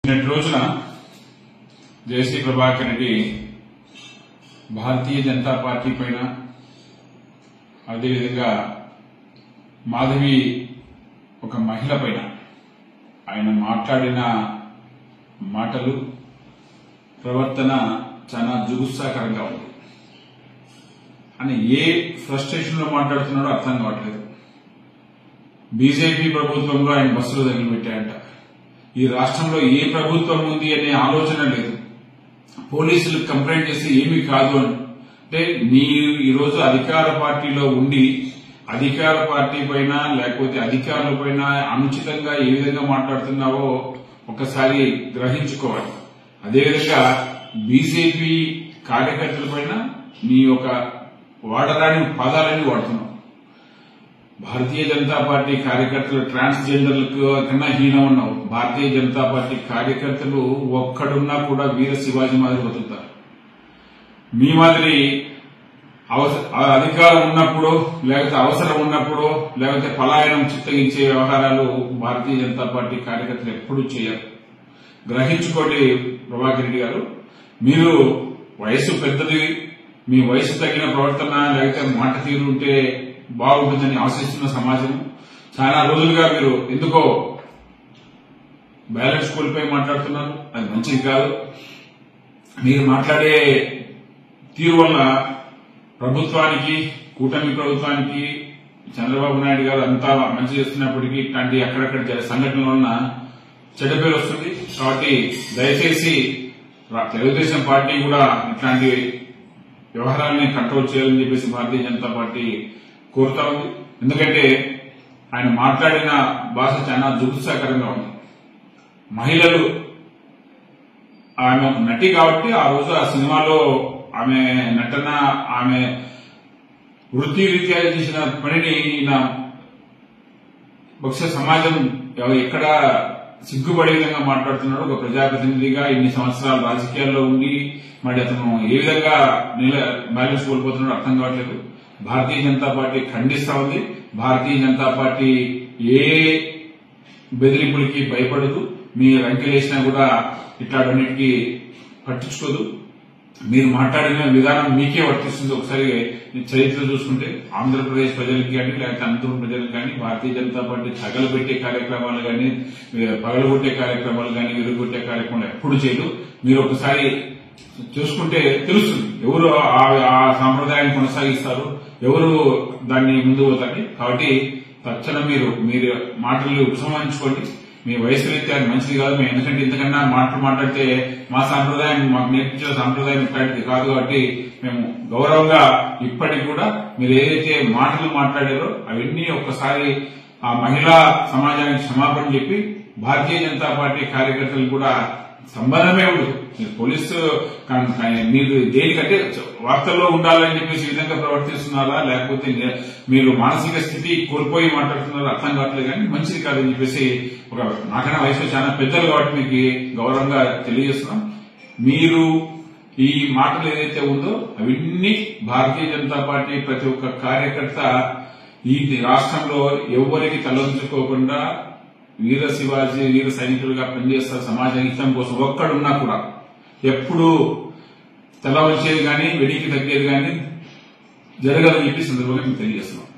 నిన్నటి రోజున జేసీ ప్రభాకర్ రెడ్డి భారతీయ జనతా పార్టీ పైన అదేవిధంగా మాధవి ఒక మహిళ పైన ఆయన మాట్లాడిన మాటలు ప్రవర్తన చాలా జుగుప్సాకరంగా ఉంది. అని ఏ ఫ్రస్ట్రేషన్ లో మాట్లాడుతున్నాడో అర్థం కావట్లేదు. బీజేపీ ప్రభుత్వంలో ఆయన బస్సులు తగిలిపెట్టాయంట. ఈ రాష్ట్రంలో ఏ ప్రభుత్వం ఉంది అనే ఆలోచన లేదు. పోలీసులు కంప్లైంట్ చేసి ఏమీ కాదు అంటే మీరు ఈరోజు అధికార పార్టీలో ఉండి అధికార పార్టీ పైన లేకపోతే అధికారుల పైన అనుచితంగా ఏ విధంగా మాట్లాడుతున్నావో ఒకసారి గ్రహించుకోవాలి. అదేవిధంగా బీజేపీ కార్యకర్తల పైన నీ యొక్క వాడరాని పదాలని వాడుతున్నావు. భారతీయ జనతా పార్టీ కార్యకర్తలు ట్రాన్స్జెండర్లకు కన్నా హీనం ఉన్నావు. భారతీయ జనతా పార్టీ కార్యకర్తలు ఒక్కడున్నా కూడా వీర శివాజీ మాదిరి బతుకుతారు. మీ మాదిరి అధికారం ఉన్నప్పుడు లేకపోతే అవసరం ఉన్నప్పుడు లేకపోతే పలాయనం చిత్తగించే వ్యవహారాలు భారతీయ జనతా పార్టీ కార్యకర్తలు ఎప్పుడూ చేయరు. గ్రహించుకోండి ప్రభాకర్ రెడ్డి గారు. మీరు వయసు పెద్దది, మీ వయసు తగిన ప్రవర్తన లేకపోతే మాట తీరు ఉంటే బాగుంటుందని ఆశిస్తున్న సమాజం. చాలా రోజులుగా మీరు ఎందుకో బ్యాలెన్స్ కోల్పోయి మాట్లాడుతున్నారు. అది మంచిది కాదు. మీరు మాట్లాడే తీరు వల్ల ప్రభుత్వానికి, కూటమి ప్రభుత్వానికి, చంద్రబాబు నాయుడు గారు అంతా మంచి చేస్తున్నప్పటికీ ఇట్లాంటి అక్కడక్కడ సంఘటనల వలన చెడ్డ పేరు వస్తుంది. కాబట్టి దయచేసి తెలుగుదేశం పార్టీ కూడా ఇట్లాంటి వ్యవహారాలని కంట్రోల్ చేయాలని చెప్పేసి భారతీయ జనతా పార్టీ కోరుతా ఉంది. ఎందుకంటే ఆయన మాట్లాడిన భాష చాలా జుగుప్సాకరంగా ఉంది. మహిళలు, ఆమె ఒక నటి కాబట్టి ఆ రోజు ఆ సినిమాలో ఆమె నటన, ఆమె వృత్తి రీత్యా చేసిన పనిని బహుశా సమాజం ఎక్కడ సిగ్గుపడే విధంగా మాట్లాడుతున్నాడు. ఒక ప్రజాప్రతినిధిగా ఇన్ని సంవత్సరాలు రాజకీయాల్లో ఉండి మరి అతను ఏ విధంగా బ్యాలెన్స్ కోల్పోతున్నాడో అర్థం కావట్లేదు. భారతీయ జనతా పార్టీ ఖండిస్తా ఉంది. భారతీయ జనతా పార్టీ ఏ బెదిరింపులకి భయపడదు. మీ రంకెలేసినా కూడా ఇట్లాంటికి పట్టించుకోదు. మీరు మాట్లాడిన విధానం మీకే వర్తిస్తుంది. ఒకసారి చరిత్ర చూసుకుంటే ఆంధ్రప్రదేశ్ ప్రజలకు కానీ లేకపోతే అనంతపురం ప్రజలకు కానీ భారతీయ జనతా పార్టీ తగలబెట్టే కార్యక్రమాలు కానీ, పగలగొట్టే కార్యక్రమాలు కానీ, విరగొట్టే కార్యక్రమాలు ఎప్పుడు చేయదు. మీరు ఒకసారి చూసుకుంటే తెలుస్తుంది ఎవరు ఆ సాంప్రదాయాన్ని కొనసాగిస్తారు, ఎవరు దాన్ని ముందు పోతారని. కాబట్టి తక్షణం మీరు మాటలు ఉపసంహరించుకోండి. మీ వయసు రీత్యా మంచిది కాదు. మేము ఎందుకంటే ఇంతకన్నా మాట్లాడితే మా సాంప్రదాయం, మాకు నేర్పించిన సాంప్రదాయం ఇట్లాంటిది కాదు. కాబట్టి మేము గౌరవంగా ఇప్పటికి కూడా మీరు ఏదైతే మాటలు మాట్లాడారో అవన్నీ ఒక్కసారి ఆ మహిళా సమాజానికి క్షమాపణ చెప్పి భారతీయ జనతా పార్టీ కార్యకర్తలు కూడా సంబంధమే ఉండదు. మీరు పోలీసు మీరు దేనికంటే వార్తల్లో ఉండాలని చెప్పేసి ఈ విధంగా ప్రవర్తిస్తున్నారా లేకపోతే మీరు మానసిక స్థితి కోల్పోయి మాట్లాడుతున్నారా అర్థం కావట్లేదు. కానీ మంచిది కాదని చెప్పేసి నాకన్నా వయసు చాలా పెద్దలు కాబట్టి మీకు గౌరవంగా తెలియజేస్తున్నాం. మీరు ఈ మాటలు ఏదైతే ఉందో అవన్నీ భారతీయ జనతా పార్టీ ప్రతి ఒక్క కార్యకర్త ఈ రాష్ట్రంలో ఎవరికి తలొంచుకోకుండా వీర శివాజీ, వీర సైనికులుగా పనిచేస్తారు. సమాజ హితం కోసం ఒక్కడున్నా కూడా ఎప్పుడు తల వచ్చేది కానీ వెడికి తగ్గేది కానీ జరగదని చెప్పి సందర్భంగా మీకు తెలియజేస్తున్నాం.